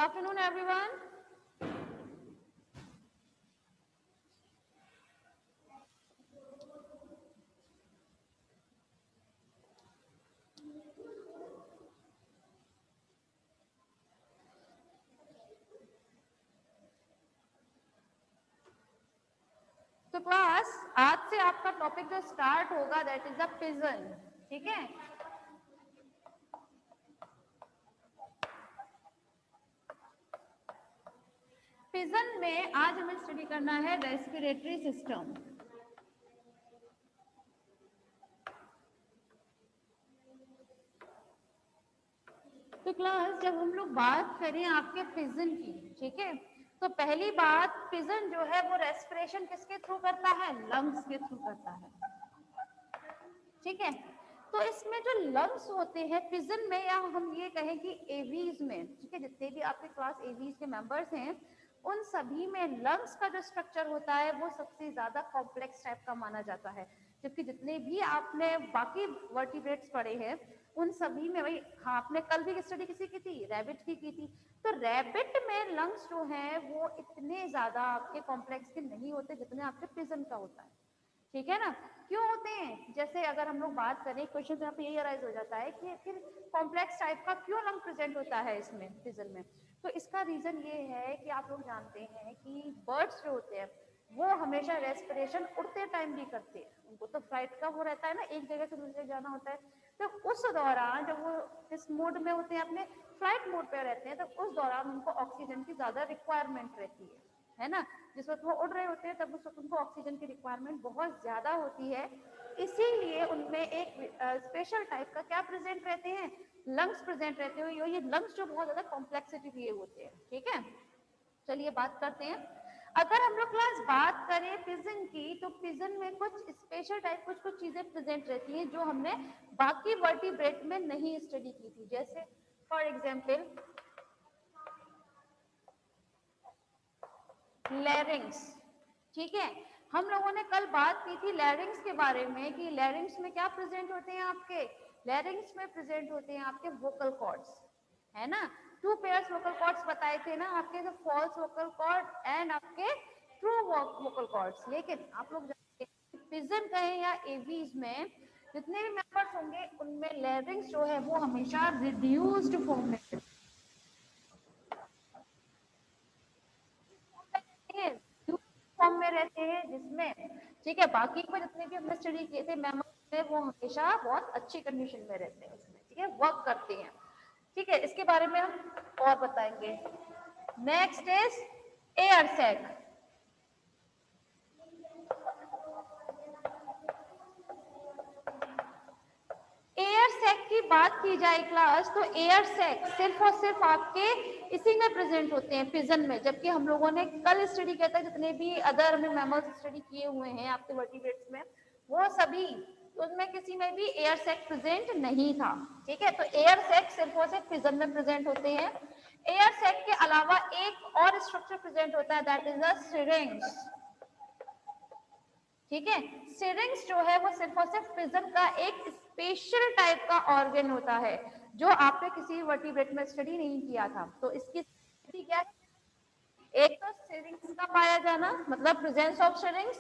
afternoon, everyone. तो class आज से आपका टॉपिक जो स्टार्ट होगा दैट इज द पिजन, ठीक है। पिजन में आज हमें स्टडी करना है रेस्पिरेटरी सिस्टम। तो क्लास जब हम लोग बात करें आपके पिजन की, ठीक है, तो पहली बात पिजन जो है वो रेस्पिरेशन किसके थ्रू करता है? लंग्स के थ्रू करता है, ठीक है। तो इसमें जो लंग्स होते हैं पिजन में, या हम ये कहें कि एवीज में, ठीक है, जितने भी आपके क्लास एवीज के मेंबर्स हैं उन सभी में लंग्स का जो स्ट्रक्चर होता है वो सबसे ज्यादा कॉम्प्लेक्स टाइप का माना जाता है। जबकि जितने भी आपने बाकी वर्टिब्रेट्स पढ़े हैं उन सभी में, वही हाँ, आपने कल भी स्टडी किसी की थी, रैबिट की थी। तो रैबिट में लंग्स जो है वो इतने ज्यादा आपके कॉम्प्लेक्स के नहीं होते जितने आपके पिजन का होता है, ठीक है ना। क्यों होते हैं? जैसे अगर हम लोग बात करें, क्वेश्चन यहाँ पे यही अराइज हो जाता है कि फिर कॉम्प्लेक्स टाइप का क्यों लंग प्रेजेंट होता है इसमें पिजन में। तो इसका रीजन ये है कि आप लोग जानते हैं कि बर्ड्स जो होते हैं वो हमेशा रेस्पिरेशन उड़ते टाइम भी करते हैं। उनको तो फ्लाइट का वो रहता है ना, एक जगह से दूसरी जगह जाना होता है। तो उस दौरान जब वो किस मोड में होते हैं, अपने फ्लाइट मोड पे रहते हैं, तो उस दौरान उनको ऑक्सीजन की ज्यादा रिक्वायरमेंट रहती है ना। जिस वक्त वो उड़ रहे होते हैं तब उस वक्त उनको ऑक्सीजन की रिक्वायरमेंट बहुत ज्यादा होती है। इसीलिए उनमें एक स्पेशल टाइप का क्या प्रेजेंट रहते हैं? लंग्स प्रेजेंट रहते हैं। ये लंग्स जो बहुत ज्यादा कॉम्प्लेक्सिटी लिए होते हैं, ठीक है। चलिए बात करते हैं। अगर हम लोग क्लास बात करें पिजन की, तो पिजन में कुछ स्पेशल टाइप कुछ चीजें प्रेजेंट रहती हैं जो हमने बाकी वर्टिब्रेट में नहीं स्टडी की थी। जैसे फॉर एग्जाम्पल लैरिंग्स, ठीक है। हम लोगों ने कल बात की थी लैरिंग्स के बारे में कि लैरिंग्स में क्या प्रेजेंट होते हैं आपके? लैरिंग्स में प्रेजेंट होते हैं आपके वोकल कॉर्ड्स, है ना। टू पेयर्स वोकल कॉर्ड्स बताए थे ना आपके, जो फॉल्स वोकल कॉर्ड एंड आपके ट्रू वोकल कॉर्ड्स। लेकिन आप लोग जानते हैं पिजन कहें या एवीज में जितने भी मेंबर्स होंगे उनमें लैरिंग्स जो है वो हमेशा रिड्यूस्ड फॉर्म में फॉर्म में रहते हैं, जिसमें ठीक है बाकी को जितने भी हमने स्टडी किए थे मेमोरी में, वो हमेशा बहुत अच्छी कंडीशन में रहते हैं उसमें, ठीक है, वर्क करते हैं, ठीक है। इसके बारे में हम और बताएंगे। Next is air sac. Air sac की बात की जाए क्लास, तो एयर सैक सिर्फ और सिर्फ आपके इसी में प्रेजेंट होते हैं पिजन में। जबकि हम लोगों ने कल स्टडी किया था जितने भी अदर में मैमल्स स्टडी किए हुए हैं आपके वर्टिब्रेट्स में, वो सभी उनमें किसी में भी एयर सैक प्रेजेंट नहीं था, ठीक है। तो एयर सैक सिर्फ और सिर्फ पिजन में प्रेजेंट होते हैं। एयर सैक के अलावा एक और स्ट्रक्चर प्रेजेंट होता है दैट इज द सिरिंज, ठीक है। सिरिंज जो है वो सिर्फ और सिर्फ पिजन का एक स्पेशल टाइप का ऑर्गन होता है जो आपने किसी वर्टिब्रेट में स्टडी नहीं किया था। तो इसकी क्या है? एक तो सिरिंग्स का पाया जाना, मतलब presence of syrinx,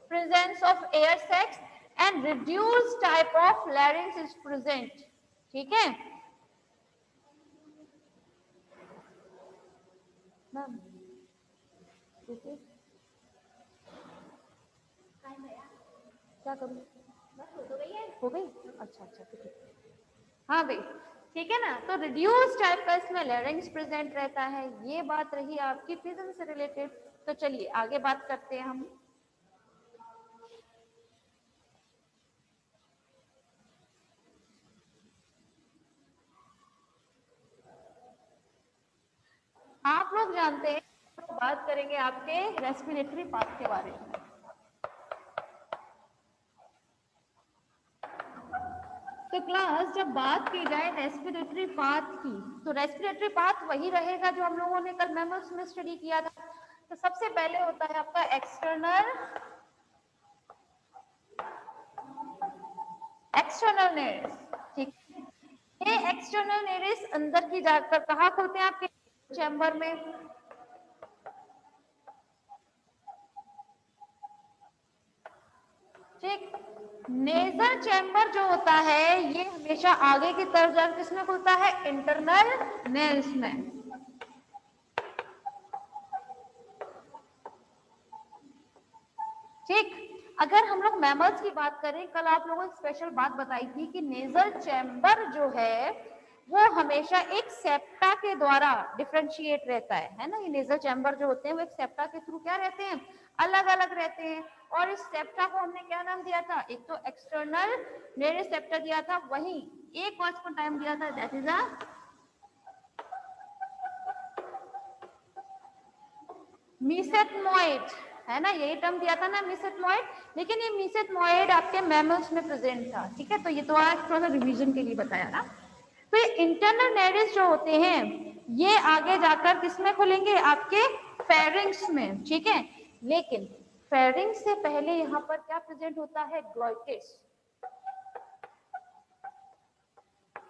presence of air sacs and reduced type of larynx is present, ठीक है। मैम क्या करूँ? हो गई? अच्छा अच्छा, ठीक है। हाँ भाई, ठीक है ना। तो रिड्यूस टाइप का इसमें लैरिंग्स प्रेजेंट रहता है। ये बात रही आपकी पिजन से रिलेटेड। तो चलिए आगे बात करते हैं हम। आप लोग जानते हैं, तो बात करेंगे आपके रेस्पिरेटरी पाथ के बारे में। तो क्लास जब बात की जाए रेस्पिरेटरी पाथ की, तो रेस्पिरेटरी पाथ वही रहेगा जो हम लोगों ने कल मैमल्स में स्टडी किया था। तो सबसे पहले होता है आपका एक्सटर्नल नेरिस, ठीक। ये एक्सटर्नल नेरिस अंदर की जाकर कहाँ खुलते हैं आपके? चैम्बर में। ठीक, नेजल चैम्बर जो होता है ये हमेशा आगे की तरफ जाकर किसमें खुलता है? इंटरनल नेल्स में। ठीक, अगर हम लोग मैमल्स की बात करें, कल आप लोगों को स्पेशल बात बताई थी कि नेजल चैम्बर जो है वो हमेशा एक सेप्टा के द्वारा डिफरेंशिएट रहता है ना। ये नेजल चैम्बर जो होते हैं वो एक सेप्टा के थ्रू क्या रहते हैं? अलग अलग रहते हैं। और इस सेप्टा को हमने क्या नाम दिया था? एक तो एक्सटर्नल नेरिस सेप्टा दिया था, वही एक वर्ड को टाइम दिया था, दैट इज अ मीसेथमोइड, है ना, यही टर्म दिया था ना, मीसेथमोइड। लेकिन ये मीसेथमोइड आपके मैमल्स में प्रेजेंट था। ठीक है, तो ये तो थोड़ा सा रिवीजन के लिए बताया ना। तो ये इंटरनल नेरिस जो होते हैं ये आगे जाकर किसमें खुलेंगे? आपके फेरिंग्स में। ठीक है, लेकिन फेरिंग्स से पहले यहाँ पर क्या प्रेजेंट होता है? ग्लॉटिस।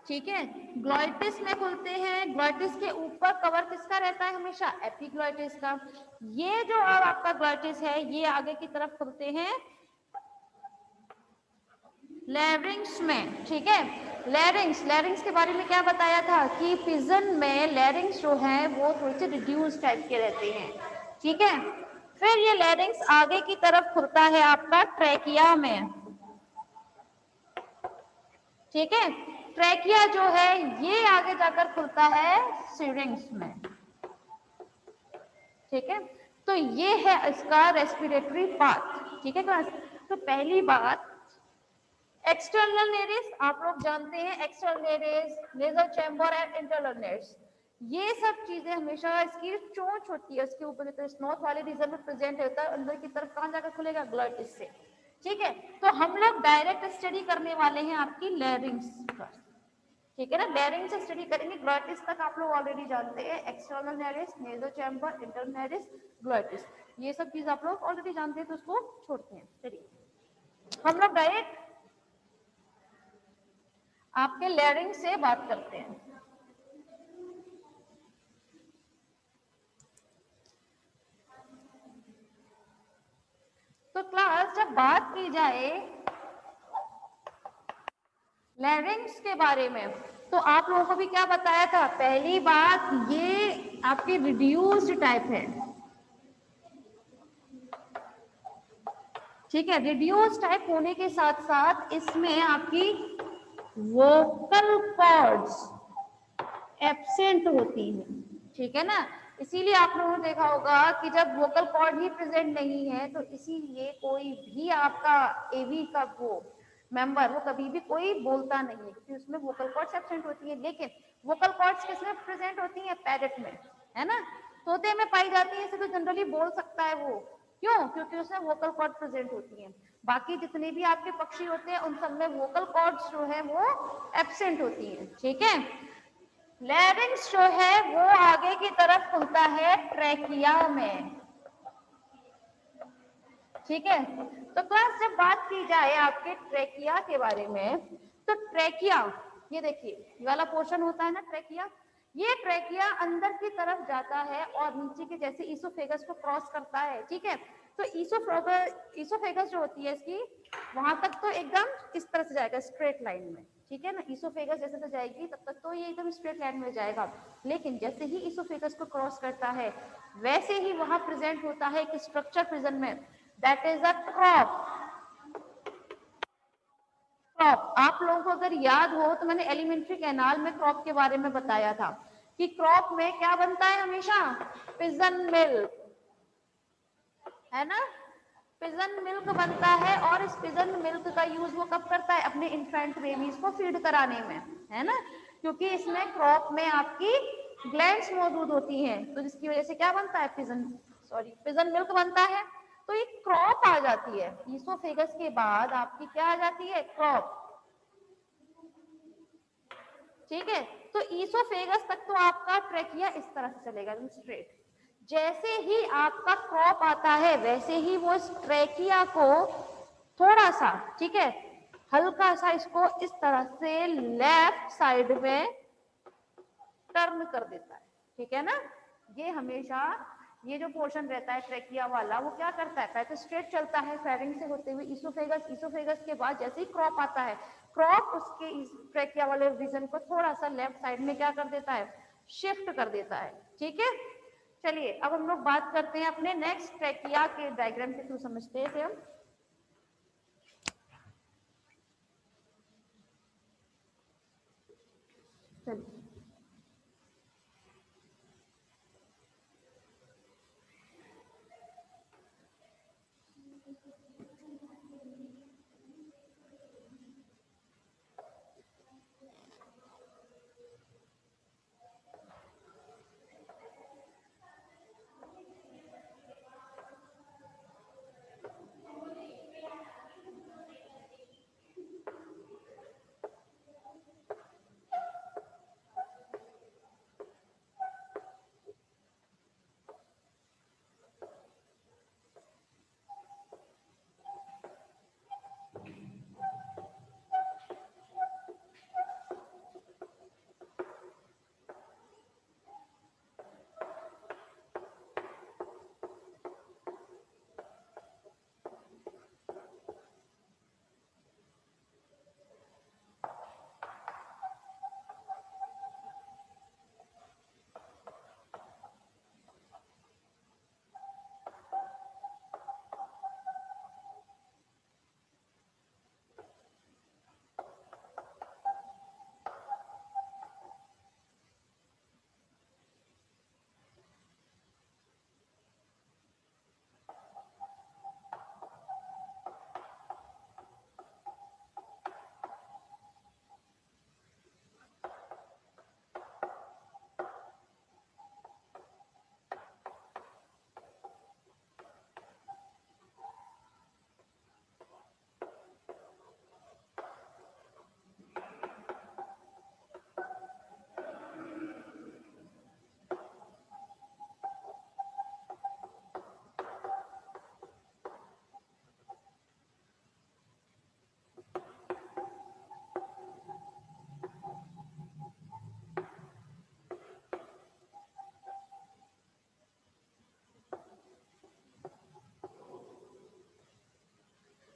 ठीक है, ग्लॉटिस में खुलते हैं। ग्लॉटिस के ऊपर कवर किसका रहता है? हमेशा एपिग्लॉटिस का। ये जो अब आपका ग्लॉटिस है ये आगे की तरफ खुलते हैं लैरिंग्स में। ठीक है, लैरिंग्स के बारे में क्या बताया था कि पिजन में लैरिंग्स जो है वो थोड़े से रिड्यूस टाइप के रहते हैं। ठीक है, फिर ये लैरिंग्स आगे की तरफ खुलता है आपका ट्रैकिया में। ठीक है, ट्रैकिया जो है ये आगे जाकर खुलता है सिरिंग्स में। ठीक है, तो ये है इसका रेस्पिरेटरी पाथ। ठीक है क्लास, तो पहली बात एक्सटर्नल नेरिस, आप लोग जानते हैं external naris, nasal chamber and internal naris, ये सब चीजें हमेशा इसकी चोंच होती है उसके ऊपर, तो स्नोथ वाले रीजन में प्रेजेंट होता है। अंदर की तरफ कहां जाकर खुलेगा? ग्लॉटिस से। ठीक है, तो हम लोग डायरेक्ट स्टडी करने वाले हैं आपकी लैरिंग्स का। ठीक है ना, लैरिंग्स से स्टडी करेंगे। ग्लॉटिस तक आप लोग ऑलरेडी जानते हैं, external naris, nasal chamber, internal naris, glottis, ये सब चीज आप लोग ऑलरेडी जानते हैं, तो उसको छोड़ते हैं। चलिए हम लोग डायरेक्ट आपके लैरिंग से बात करते हैं। तो क्लास जब बात की जाए लैरिंग्स के बारे में तो आप लोगों को भी क्या बताया था? पहली बात ये आपकी रिड्यूस्ड टाइप है। ठीक है, रिड्यूस्ड टाइप होने के साथ साथ इसमें आपकी वोकल कॉर्ड्स एब्सेंट होती है। ठीक है ना, इसीलिए आप लोगों ने देखा होगा कि जब वोकल कॉर्ड ही प्रेजेंट नहीं है तो इसीलिए कोई भी आपका एवी का वो मेंबर वो कभी भी कोई बोलता नहीं है, क्योंकि उसमें वोकल कॉर्ड्स एब्सेंट होती है। लेकिन वोकल कॉर्ड्स किसमें प्रेजेंट होती है? पैरेट में, है ना, तोते में पाई जाती है, इसे तो जनरली बोल सकता है वो। क्यों? क्योंकि उसमें वोकल कॉर्ड प्रेजेंट होती है। बाकी जितने भी आपके पक्षी होते हैं उन सब में वोकल कॉर्ड्स जो है वो एब्सेंट होती है। ठीक है, लैरिंग्स जो है वो आगे की तरफ खुलता है ट्रैकिया में। ठीक है, तो क्लास जब बात की जाए आपके ट्रैकिया के बारे में तो ट्रैकिया, ये देखिए ये वाला पोर्शन होता है ना ट्रैकिया, ये ट्रैकिया अंदर की तरफ जाता है और नीचे के जैसे ईसोफेगस को क्रॉस करता है। ठीक है, तो ईसोफेगस जो होती है इसकी वहां तक तो एकदम इस तरह से जाएगा स्ट्रेट लाइन में। ठीक है ना, ईसोफेगस जैसे से जाएगी तब तक तो ये एकदम स्ट्रेट लाइन में जाएगा। लेकिन जैसे ही ईसोफेगस को क्रॉस करता है वैसे ही वहां प्रेजेंट होता है एक स्ट्रक्चर प्रिजन में, that is a crop. Crop आप लोगों को अगर याद हो तो मैंने एलिमेंट्री कैनाल में क्रॉप के बारे में बताया था कि क्रॉप में क्या बनता है हमेशा? पिजन मिल्क, है ना, पिजन मिल्क बनता है। और इस पिजन मिल्क का यूज वो कब करता है? अपने इन्फेंट बेबीज को फीड कराने में, है ना, क्योंकि इसमें क्रॉप में आपकी ग्लैंड्स मौजूद होती हैं, तो जिसकी वजह से क्या बनता है? पिजन मिल्क बनता है। तो एक क्रॉप आ जाती है ईसोफेगस के बाद, आपकी क्या आ जाती है? क्रॉप। ठीक है, तो ईसोफेगस तक तो आपका ट्रैकिया इस तरह से चलेगा स्ट्रेट। जैसे ही आपका क्रॉप आता है वैसे ही वो इस ट्रैकिया को थोड़ा सा, ठीक है, हल्का सा इसको इस तरह से लेफ्ट साइड में टर्न कर देता है। ठीक है ना। ये हमेशा ये जो पोर्शन रहता है ट्रेकिया वाला वो क्या करता है, पहले तो स्ट्रेट चलता है फेरिंग से होते हुए इसोफेगस, इसोफेगस के बाद जैसे ही क्रॉप आता है, क्रॉप उसके ट्रेकिया वाले रीजन को थोड़ा सा लेफ्ट साइड में क्या कर देता है, शिफ्ट कर देता है। ठीक है, चलिए अब हम लोग बात करते हैं अपने नेक्स्ट ट्रेकिया के डायग्राम के थ्रू समझते थे हम। चलिए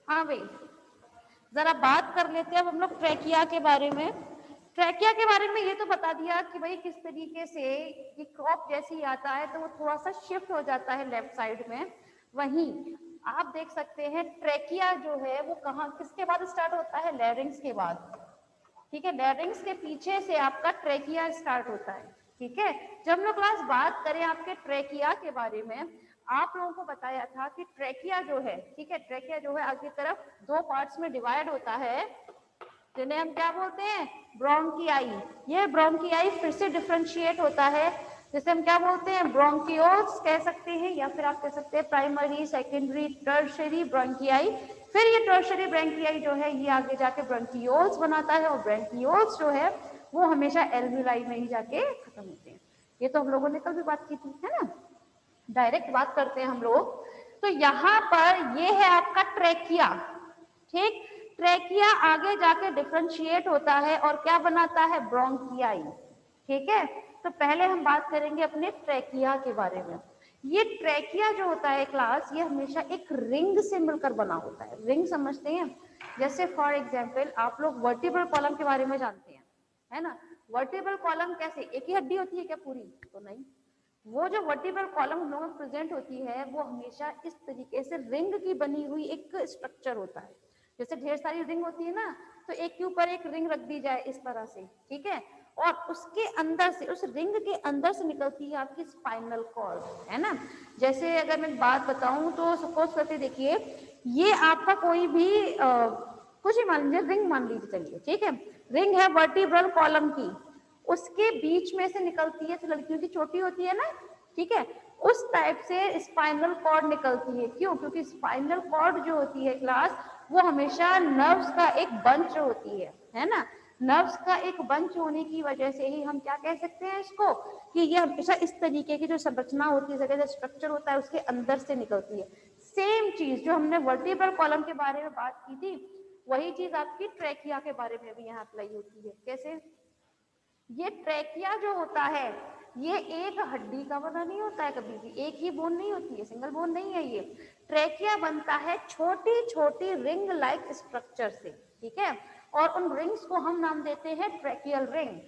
हाँ भाई, जरा बात कर लेते हैं अब हम लोग ट्रेकिया के बारे में। ट्रेकिया के बारे में ये तो बता दिया कि भाई किस तरीके से ये क्रॉप जैसे ही आता है तो वो थोड़ा सा शिफ्ट हो जाता है लेफ्ट साइड में। वहीं आप देख सकते हैं ट्रेकिया जो है वो कहाँ किसके बाद स्टार्ट होता है, लैरिंग्स के बाद। ठीक है, लैरिंग्स के पीछे से आपका ट्रेकिया स्टार्ट होता है। ठीक है, जब हम लोग क्लास बात करें आपके ट्रेकिया के बारे में, आप लोगों को बताया था कि ट्रेकिया जो है, ठीक है, ट्रेकिया जो है आगे तरफ दो पार्ट्स में डिवाइड होता है, जिन्हें हम क्या बोलते हैं, ब्रोंकियाई। ये ब्रोंकियाई फिर से डिफरेंशिएट होता है, जिसे हम क्या बोलते हैं, ब्रोंकियोल्स कह सकते हैं, या फिर आप कह सकते हैं प्राइमरी, सेकेंडरी, टर्शरी ब्रोंकियाई। फिर ये टर्शरी ब्रोंकियाई जो है ये आगे जाके ब्रोंकियोल्स बनाता है, और ब्रोंकियोल्स जो है वो हमेशा एल्विलाई में ही जाके खत्म होते हैं। ये तो हम लोगों ने कल भी बात की थी, है ना। डायरेक्ट बात करते हैं हम लोग। तो यहाँ पर ये है आपका ट्रेकिया। ठीक, ट्रेकिया आगे जाके डिफरेंशिएट होता है और क्या बनाता है, ब्रोंकियाई। ठीक है, तो पहले हम बात करेंगे अपने ट्रेकिया के बारे में। ये ट्रेकिया जो होता है क्लास, ये हमेशा एक रिंग से मिलकर बना होता है। रिंग समझते हैं, जैसे फॉर एग्जाम्पल आप लोग वर्टिब्रल कॉलम के बारे में जानते हैं, है ना। वर्टिब्रल कॉलम कैसे, एक ही हड्डी होती है क्या पूरी, तो नहीं। वो जो वर्टिब्रल कॉलम हम लोगों में प्रेजेंट होती है वो हमेशा इस तरीके से रिंग की बनी हुई एक स्ट्रक्चर होता है। जैसे ढेर सारी रिंग होती है ना, तो एक के ऊपर एक रिंग रख दी जाए इस तरह से, ठीक है, और उसके अंदर से, उस रिंग के अंदर से निकलती है आपकी स्पाइनल कॉर्ड, है ना। जैसे अगर मैं बात बताऊं तो सपोज करके देखिए, ये आपका कोई भी कुछ ही मान लीजिए, रिंग मान लीजिए, चलिए ठीक है, रिंग है वर्टिब्रल कॉलम की, उसके बीच में से निकलती है, तो लड़कियों की चोटी होती है ना, ठीक है, उस टाइप से स्पाइनल कॉर्ड निकलती है। क्यों, क्योंकि स्पाइनल कॉर्ड जो होती है क्लास, वो हमेशा नर्व्स का एक बंच होती है ना। नर्व्स का एक बंच होने की वजह से ही हम क्या कह सकते हैं इसको, कि ये हमेशा इस तरीके की जो संरचना होती है, जगह स्ट्रक्चर होता है, उसके अंदर से निकलती है। सेम चीज जो हमने वर्टिब्रल कॉलम के बारे में बात की थी, वही चीज आपकी ट्रेकिया के बारे में भी यहाँ अप्लाई होती है। कैसे, ये ट्रेकिया जो होता है ये एक हड्डी का बना नहीं होता है, कभी भी एक ही बोन नहीं होती है, सिंगल बोन नहीं है ये। ट्रेकिया बनता है छोटी छोटी रिंग लाइक स्ट्रक्चर से, ठीक है, और उन रिंग्स को हम नाम देते हैं ट्रेकियल रिंग,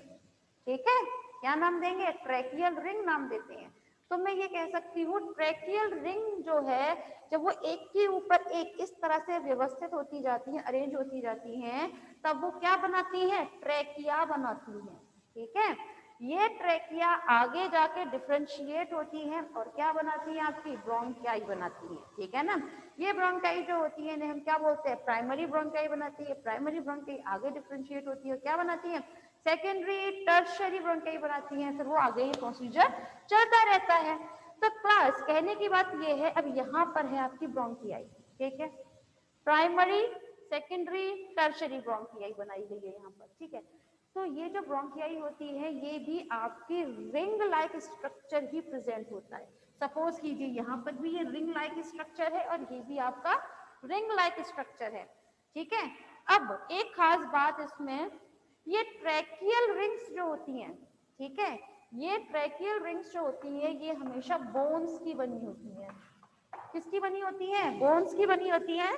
ठीक है। क्या नाम देंगे? ट्रेकियल रिंग नाम देते हैं। तो मैं ये कह सकती हूँ ट्रेकियल रिंग जो है, जब वो एक के ऊपर एक इस तरह से व्यवस्थित होती जाती है, अरेंज होती जाती हैं, तब वो क्या बनाती हैं? ट्रेकिया बनाती हैं, ठीक है। ये ट्रेकिया आगे जाके डिफरेंशिएट होती है और क्या बनाती है? आपकी ब्रोंकाई बनाती है, ठीक है ना। ये ब्रोंकाई जो होती है हम क्या बोलते हैं? प्राइमरी ब्रोंकाई बनाती है। प्राइमरी ब्रोंकाई आगे डिफरेंशिएट होती है, क्या बनाती है? सेकेंडरी टर्शरी ब्रोंकाई बनाती है। फिर वो आगे ये प्रोसीजर चलता रहता है। तो क्लास कहने की बात ये है, अब यहाँ पर है आपकी ब्रोंकियाई, ठीक है। प्राइमरी, सेकेंडरी, टर्शरी ब्रोंकियाई बनाई गई है यहाँ पर, ठीक है। तो ये जो ब्रोंकियाई होती है ये भी आपकी रिंग लाइक स्ट्रक्चर ही प्रेजेंट होता है। सपोज कीजिए यहाँ पर भी ये रिंग लाइक स्ट्रक्चर है और ये भी आपका रिंग लाइक स्ट्रक्चर है, ठीक है। अब एक खास बात इसमें, ये ट्रैकियल रिंग्स जो होती हैं, ठीक है, ये ट्रैकियल रिंग्स जो होती है ये हमेशा बोन्स की बनी होती है। किसकी बनी होती है? बोन्स की बनी होती है।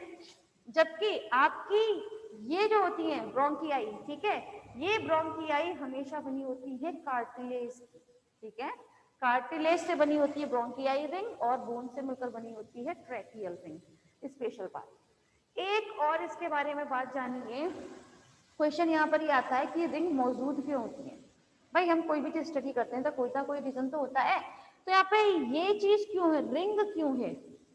जबकि आपकी ये जो होती है ब्रोंकियाई, ठीक है, ये ब्रोंकियाई हमेशा बनी होती है कार्टिलेज की, ठीक है। कार्टिलेज से बनी होती है ब्रोंकियाई रिंग और बोन से मिलकर बनी होती है ट्रैकियल रिंग। स्पेशल बात एक और इसके बारे में बात जानिए। क्वेश्चन यहाँ पर ये आता है कि रिंग मौजूद क्यों होती है? भाई हम कोई भी चीज स्टडी करते हैं तो कोई ना कोई रीजन तो होता है। तो यहाँ पे ये चीज क्यों है, रिंग क्यों है?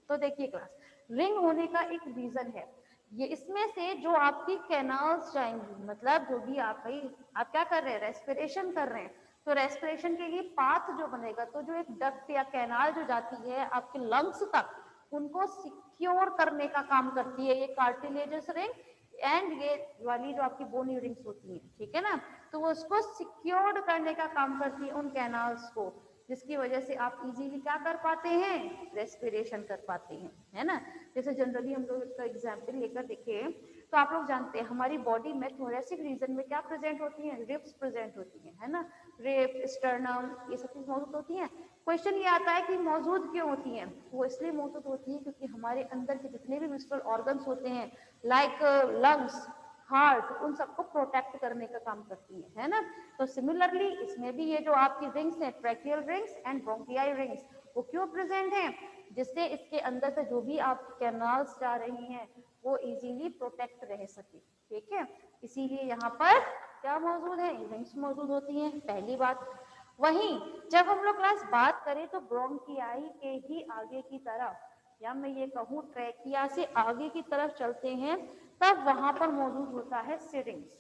तो देखिए क्लास, रिंग होने का एक रीजन है, ये इसमें से जो आपकी कैनाल्स जाएंगी, मतलब जो भी आप भाई आप क्या कर रहे हैं? रेस्पिरेशन कर रहे हैं, तो रेस्पिरेशन के लिए पाथ जो बनेगा, तो जो एक डक्ट या कैनाल जो जाती है आपके लंग्स तक, उनको सिक्योर करने का काम करती है ये कार्टिलेजस रिंग एंड ये वाली जो आपकी बोनी रिंग्स होती है, ठीक है ना। तो वो उसको सिक्योर्ड करने का काम करती है उन कैनाल्स को, जिसकी वजह से आप इजीली क्या कर पाते हैं? रेस्पिरेशन कर पाते हैं, है ना। जैसे जनरली हम लोग इसका एग्जाम्पल लेकर देखें तो आप लोग जानते हैं हमारी बॉडी में थोरेसिक रीजन में क्या प्रेजेंट होती है? रिब्स प्रेजेंट होती है ना। रिब, स्टर्नम, ये सब चीज मौजूद होती है। क्वेश्चन ये आता है कि मौजूद क्यों होती है? वो इसलिए मौजूद होती है क्योंकि हमारे अंदर के जितने भी विजिबल ऑर्गन्स होते हैं, लाइक लंग्स, हार्ट, उन सबको प्रोटेक्ट करने का काम करती है ना। तो सिमिलरली इसमें भी ये जो आपकी रिंग्स हैं, ट्रैकियल रिंग्स एंड ब्रोंकियाई रिंग्स, वो क्यों प्रेजेंट हैं? जिससे इसके अंदर से जो भी आप कैनाल्स जा रही हैं वो इजीली प्रोटेक्ट रह सके, ठीक है। इसीलिए यहाँ पर क्या मौजूद है? रिंग्स मौजूद होती हैं, पहली बात। वहीं जब हम लोग क्लास बात करें तो ब्रोंकियाई के ही आगे की तरफ, या मैं ये कहूँ ट्रैकिया से आगे की तरफ चलते हैं, तब वहां पर मौजूद होता है सिरिंग्स,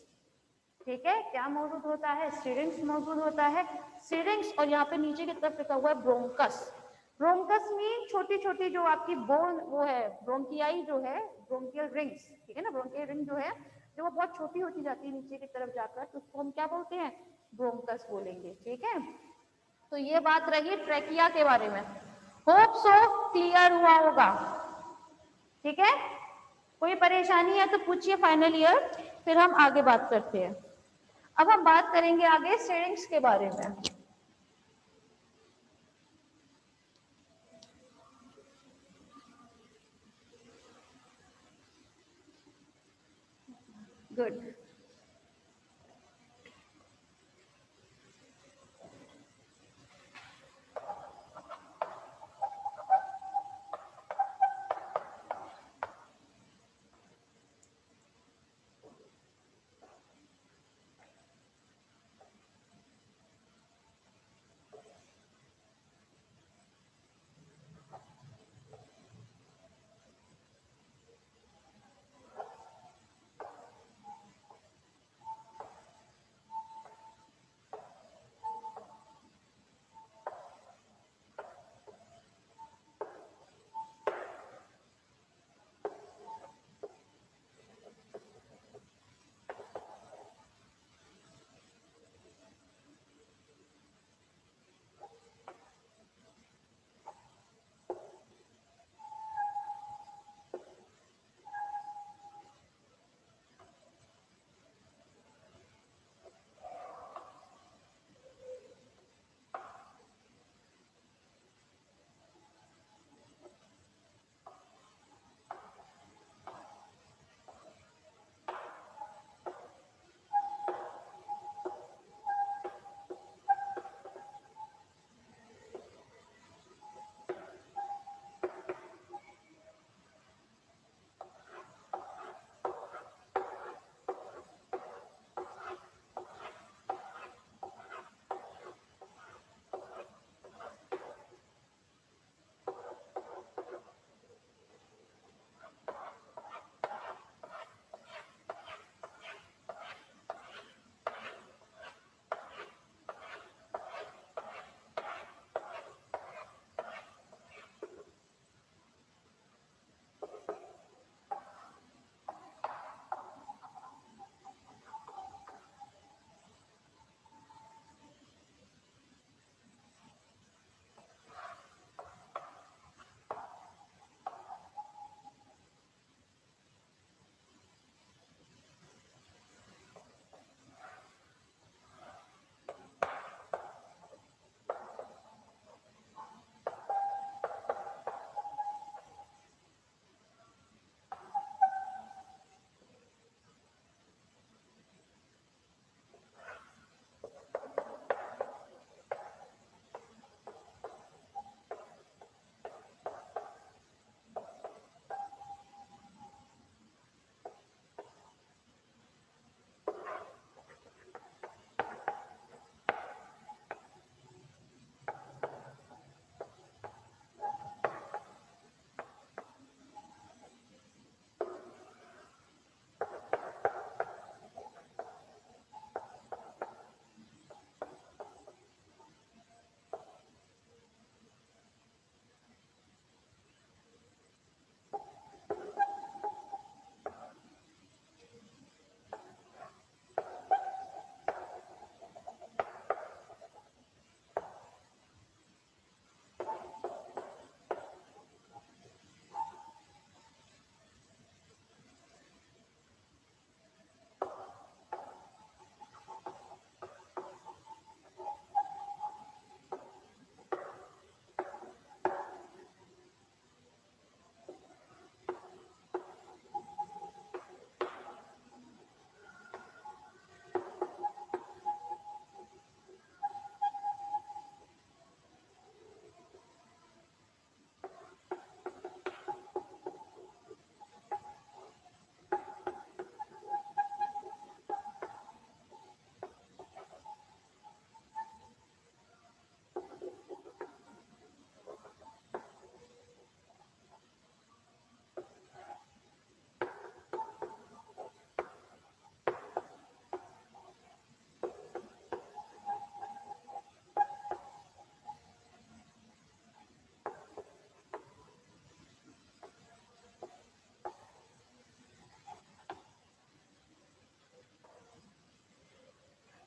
ठीक है। क्या मौजूद होता है? सिरिंग्स मौजूद होता है। सिरिंग्स और यहाँ पे नीचे की तरफ लिखा हुआ है ब्रोंकस। ब्रोंकस में छोटी छोटी जो आपकी बोन वो है ब्रोंकियाई जो है, ब्रोंकियल रिंग्स, ठीक है ना। ब्रोंकियल रिंग जो है जो वो बहुत छोटी होती जाती है नीचे की तरफ जाकर, तो उसको हम क्या बोलते हैं? ब्रोंकस बोलेंगे, ठीक है। तो ये बात रही ट्रैकिया के बारे में। होप सो क्लियर हुआ होगा, ठीक है। कोई परेशानी है तो पूछिए फाइनल ईयर, फिर हम आगे बात करते हैं। अब हम बात करेंगे आगे सेविंग्स के बारे में। गुड।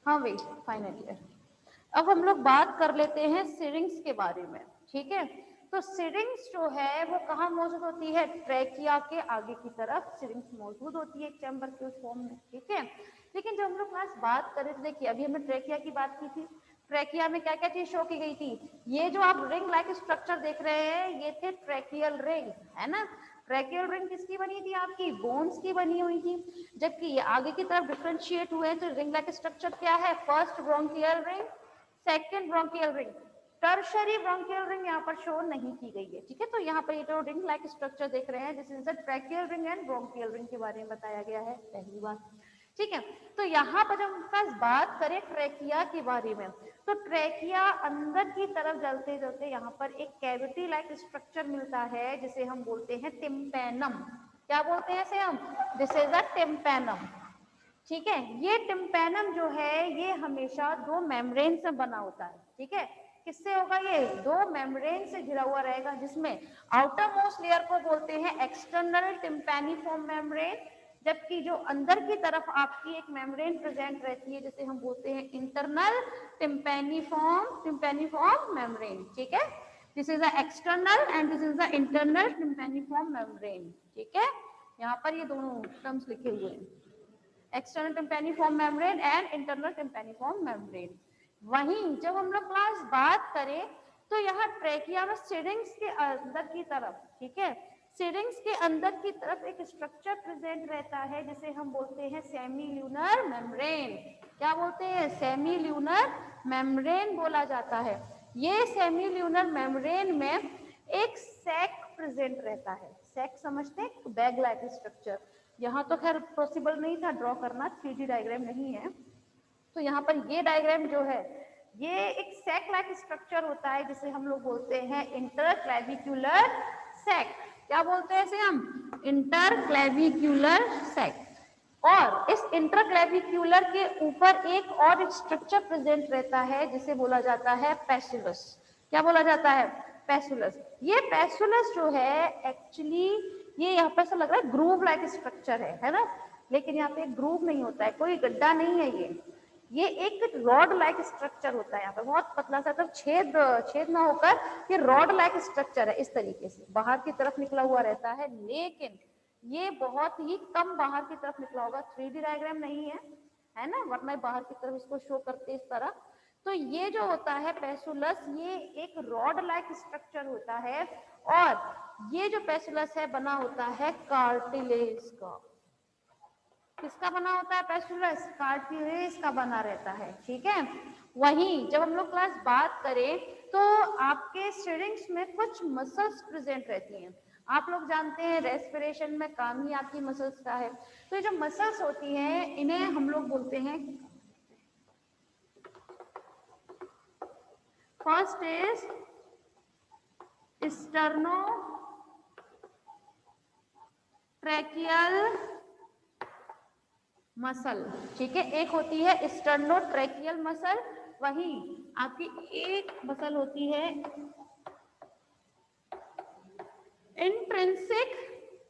हाँ भाई, फाइनल ईयर। अब हम लोग बात कर लेते हैं सिरिंग्स के बारे में, ठीक है। तो सिरिंग्स जो है वो कहाँ मौजूद होती है, ट्रैकिया के आगे की तरफ सिरिंग्स मौजूद होती है एक चैम्बर के उस फॉर्म में, ठीक है। लेकिन जब हम लोग क्लास बात करें तो देखिए अभी हमने ट्रैकिया की बात की थी, ट्रैकिया में क्या क्या चीज शो की गई थी, ये जो आप रिंग लाइक स्ट्रक्चर देख रहे हैं ये थे ट्रैकियल रिंग, है ना। ट्रैकियल रिंग किसकी बनी थी, आपकी बोन्स की बनी हुई थी। जबकि ये आगे की तरफ डिफरेंशिएट हुए तो रिंग लाइक स्ट्रक्चर क्या है, first bronchial ring, second bronchial ring, tertiary bronchial ring यहाँ पर शो नहीं की गई है, ठीक है। तो यहाँ पर ये जो रिंग लाइक स्ट्रक्चर देख रहे हैं this is the tracheal ring and bronchial ring के बारे में बताया गया है पहली बार, ठीक है। तो यहाँ पर जब हम बात करें ट्रैकिया के बारे में, तो ट्रैकिया अंदर की तरफ चलते चलते यहाँ पर एक कैविटी लाइक स्ट्रक्चर मिलता है जिसे हम बोलते हैं टिम्पैनम। क्या बोलते हैं इसे हम, दिस इज अ टिम्पैनम, ठीक है। ये टिम्पैनम जो है ये हमेशा दो मेम्ब्रेन से बना होता है, ठीक है। किससे होगा, ये दो मेम्ब्रेन से घिरा हुआ रहेगा, जिसमें आउटर मोस्ट लेयर को बोलते हैं एक्सटर्नल टिम्पैनिफॉर्म मेम्ब्रेन, जबकि जो अंदर की तरफ आपकी एक मेम्ब्रेन प्रेजेंट रहती है जिसे हम बोलते हैं इंटरनल टिम्पैनिफॉर्म मेम्ब्रेन, ठीक है। This is the external and this is the internal tympaniform membrane, ठीक है। यहाँ पर ये दोनों टर्म्स लिखे हुए हैं, external tympaniform membrane and internal tympaniform membrane. वहीं जब हम लोग क्लास बात करें तो यहाँ ट्रैकिया में सिरिंग्स के अंदर की तरफ, ठीक है, सिरिंग्स के अंदर की तरफ एक स्ट्रक्चर प्रेजेंट रहता है जिसे हम बोलते हैं सेमील्यूनर मेम्ब्रेन। क्या बोलते हैं, सेमील्यूनर मेम्ब्रेन बोला जाता है। ये सेमील्यूनर मेम्ब्रेन में एक सैक प्रेजेंट रहता है, सैक समझते हैं, बैग लाइक स्ट्रक्चर। यहाँ तो खैर पॉसिबल नहीं था ड्रॉ करना, 3D डायग्राम नहीं है, तो यहाँ पर ये डायग्राम जो है ये एक सैक लाइक स्ट्रक्चर होता है जिसे हम लोग बोलते हैं इंटरक्लेविकुलर सैक। क्या बोलते हैं इसे हम, इंटरक्लेविकुलर सैक। और इस इंटरक्लेविकुलर के ऊपर एक और स्ट्रक्चर प्रेजेंट रहता है जिसे बोला जाता है पैसुलस। क्या बोला जाता है, पैसुलस। ये पैसुलस जो है एक्चुअली ये यहाँ पर ऐसा लग रहा है ग्रूव लाइक स्ट्रक्चर है ना, लेकिन यहाँ पे ग्रूव नहीं होता है, कोई गड्ढा नहीं है, ये एक रॉड लाइक स्ट्रक्चर होता है। यहाँ पे बहुत पतला सा, मतलब छेद ना होकर ये रॉड लाइक स्ट्रक्चर है, इस तरीके से बाहर की तरफ निकला हुआ रहता है, लेकिन ये बहुत ही कम बाहर की तरफ निकला होगा, 3D डायग्राम नहीं है ना, वरना बाहर की तरफ इसको शो करते इस तरह। तो ये जो होता है पैसुलस, ये एक रॉड लाइक स्ट्रक्चर होता है, और ये जो पैसुलस है बना होता है कार्टिलेज का। किसका बना होता है पैसुलस, कार्टिलेज का बना रहता है, ठीक है। वहीं जब हम लोग क्लास बात करें तो आपके सिरिंग्स में कुछ मसल्स प्रेजेंट रहती हैं। आप लोग जानते हैं रेस्पिरेशन में काम ही आपकी मसल्स का है, तो ये जो मसल्स होती हैं इन्हें हम लोग बोलते हैं, first is sterno tracheal muscle, ठीक है। एक होती है स्टर्नोट्रैकियल मसल, वहीं आपकी एक मसल होती है इंट्रिंसिक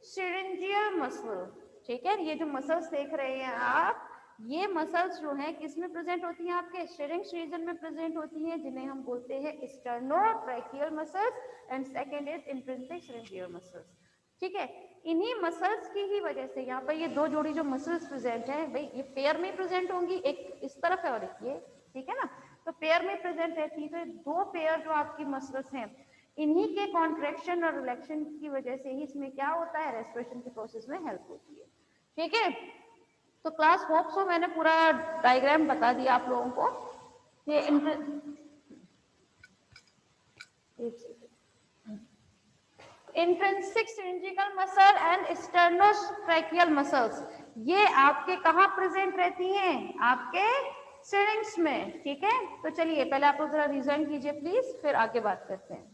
सिरिंजियल मसल, ठीक है। ये जो मसल्स देख रहे हैं आप, ये मसल्स जो हैं किसमें प्रेजेंट होती हैं, आपके सिरिंक्स रीजन में प्रेजेंट होती हैं, जिन्हें हम बोलते हैं sternotracheal muscles and second is intrinsic syringeal muscles, ठीक है। इन्हीं मसल्स की ही वजह से यहाँ पर ये दो जोड़ी जो मसल्स प्रेजेंट है, भाई ये पेयर में प्रेजेंट होंगी, एक इस तरफ है और एक ये, ठीक है ना, तो पेयर में प्रेजेंट रहती है। तो दो पेयर जो आपकी मसल्स हैं इन्हीं के कॉन्ट्रैक्शन और रिलैक्शन की वजह से ही इसमें क्या होता है, रेस्पिरेशन के प्रोसेस में हेल्प होती है, ठीक है। तो क्लास होप सो मैंने पूरा डायग्राम बता दिया आप लोगों को। ये इंट्रिंसिक सिरिंजिकल मसल एंड स्टर्नोट्रैकियल मसल्स, ये आपके कहाँ प्रेजेंट रहती हैं, आपके सिरिंग्स में, ठीक है। तो चलिए पहले आप लोग जरा रिवाइंड कीजिए प्लीज, फिर आगे बात करते हैं।